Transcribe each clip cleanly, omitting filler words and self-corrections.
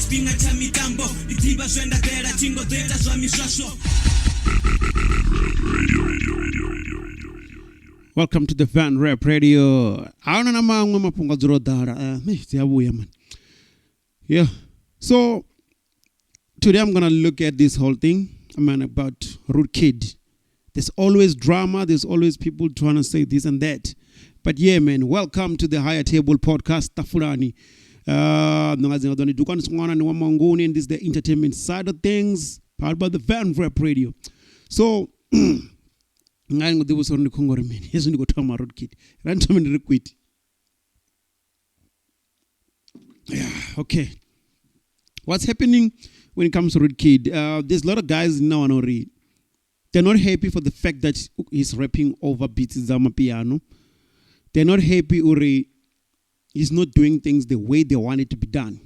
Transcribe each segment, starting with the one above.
Chipinga cha mitambo Itiba zwenda bera Chingo dheta zwa mishasho. Welcome to the Venrap Radio. Aona na mangwe mapunga zuro dara. Siyabuya man. Yeah. So today I'm gonna look at this whole thing. About Root Kid. There's always drama. There's always people trying to say this and that. But yeah, man. Welcome to the Higher Table Podcast. Tafurani. And this is the entertainment side of things. Powered by the Venrap Radio. So. There was only Congo man. He's going to go to my Road Kid. Ransom and requit. Yeah, okay. What's happening when it comes to Road Kid? There's a lot of guys now on read. They're not happy for the fact that he's rapping over beats Zama piano. They're not happy Uri. He's not doing things the way they want it to be done.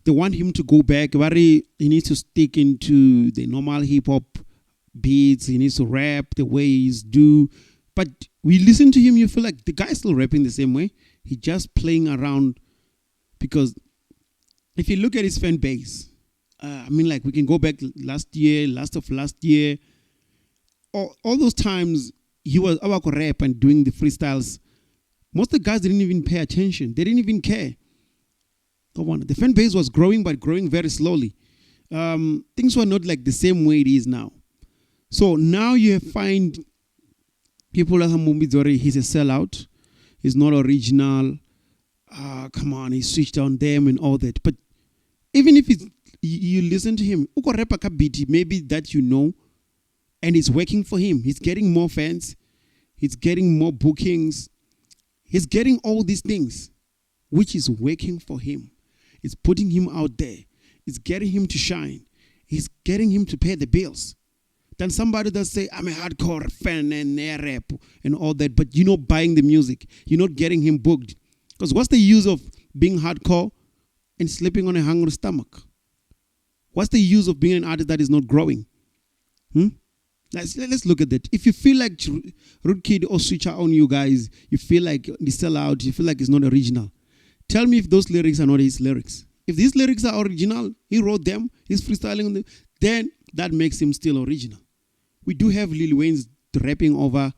They want him to go back. He needs to stick into the normal hip hop beats. He needs to rap the way he's do. But we listen to him, you feel like the guy's still rapping the same way. He's just playing around. Because if you look at his fan base, like we can go back last of last year, all those times he was about to rap and doing the freestyles. Most of the guys didn't even pay attention. They didn't even care. Come on, the fan base was growing, but growing very slowly. Things were not like the same way it is now. So now you find people like Mumbizori, he's a sellout. He's not original. Come on, he switched on them and all that. But even if you listen to him, maybe that you know, and it's working for him. He's getting more fans. He's getting more bookings. He's getting all these things, which is working for him. It's putting him out there. It's getting him to shine. It's getting him to pay the bills. Then somebody does say, I'm a hardcore fan and rap and all that, but you're not buying the music. You're not getting him booked. Because what's the use of being hardcore and sleeping on a hungry stomach? What's the use of being an artist that is not growing? Let's look at that. If you feel like Root Kid or switcher on you guys, you feel like they sell out, you feel like it's not original. Tell me if those lyrics are not his lyrics. If these lyrics are original, he wrote them, he's freestyling them, then that makes him still original. We do have Lil Wayne's rapping over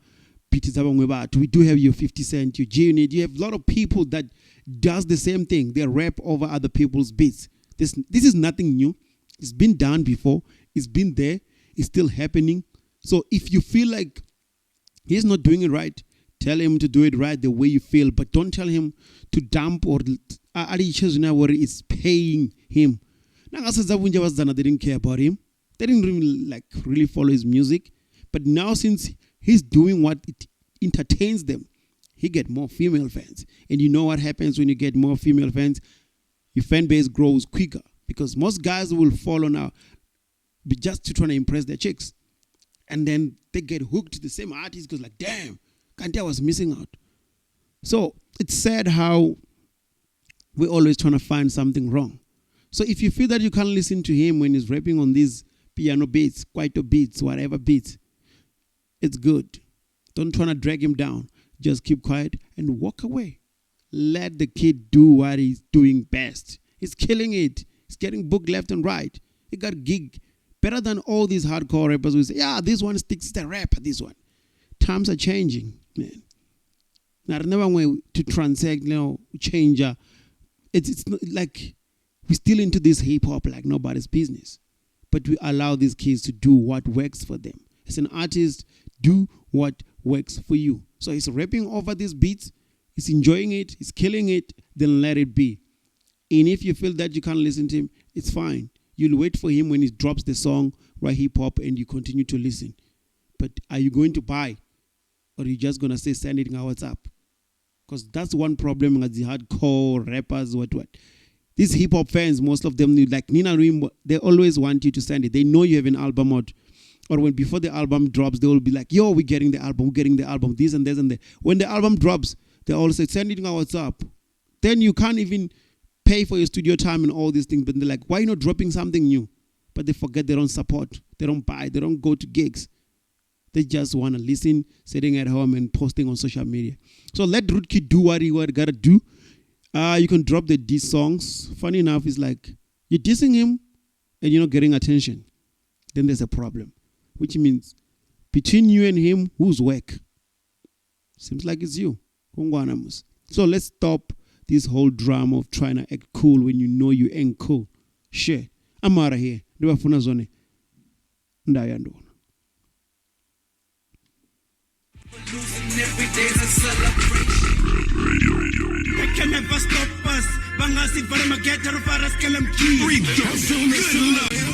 Peter Zabangwebat. We do have your 50 Cent, your G-Unit. You have a lot of people that does the same thing. They rap over other people's beats. This is nothing new. It's been done before. It's been there. It's still happening. So if you feel like he's not doing it right, tell him to do it right the way you feel. But don't tell him to dump or it's paying him. They didn't care about him. They didn't really follow his music. But now since he's doing what it entertains them, he get more female fans. And you know what happens when you get more female fans? Your fan base grows quicker. Because most guys will follow now just to try to impress their chicks. And then they get hooked to the same artist because like, damn, Kante was missing out. So it's sad how we're always trying to find something wrong. So if you feel that you can't listen to him when he's rapping on these piano beats, kwaito beats, whatever beats, it's good. Don't try to drag him down. Just keep quiet and walk away. Let the kid do what he's doing best. He's killing it. He's getting booked left and right. He got a gig. Better than all these hardcore rappers who say, yeah, this one sticks to the rap, this one. Times are changing, man. Now, never way to transact, change. It's not like we're still into this hip-hop like nobody's business. But we allow these kids to do what works for them. As an artist, do what works for you. So he's rapping over these beats. He's enjoying it. He's killing it. Then let it be. And if you feel that you can't listen to him, it's fine. You'll wait for him when he drops the song, right hip-hop, and you continue to listen. But are you going to buy? Or are you just going to say, send it in our WhatsApp? Because that's one problem with the hardcore rappers, what. These hip-hop fans, most of them, like Nina Rim, they always want you to send it. They know you have an album out. Or when before the album drops, they will be like, yo, we're getting the album, this and this and that. When the album drops, they all say, send it in our WhatsApp. Then you can't even pay for your studio time and all these things. But they're like, why not dropping something new? But they forget they don't support. They don't buy. They don't go to gigs. They just want to listen, sitting at home and posting on social media. So let Root Kid do what he got to do. You can drop the diss songs. Funny enough, it's like You're dissing him and you're not getting attention. Then there's a problem. Which means between you and him, who's whack? Seems like it's you. So let's stop this whole drama of trying to act cool when you know you ain't cool. Shit. I'm out of here. Losing every day's a celebration. They can never stop us. Bangasi para mageta, para skelam key. Sooner.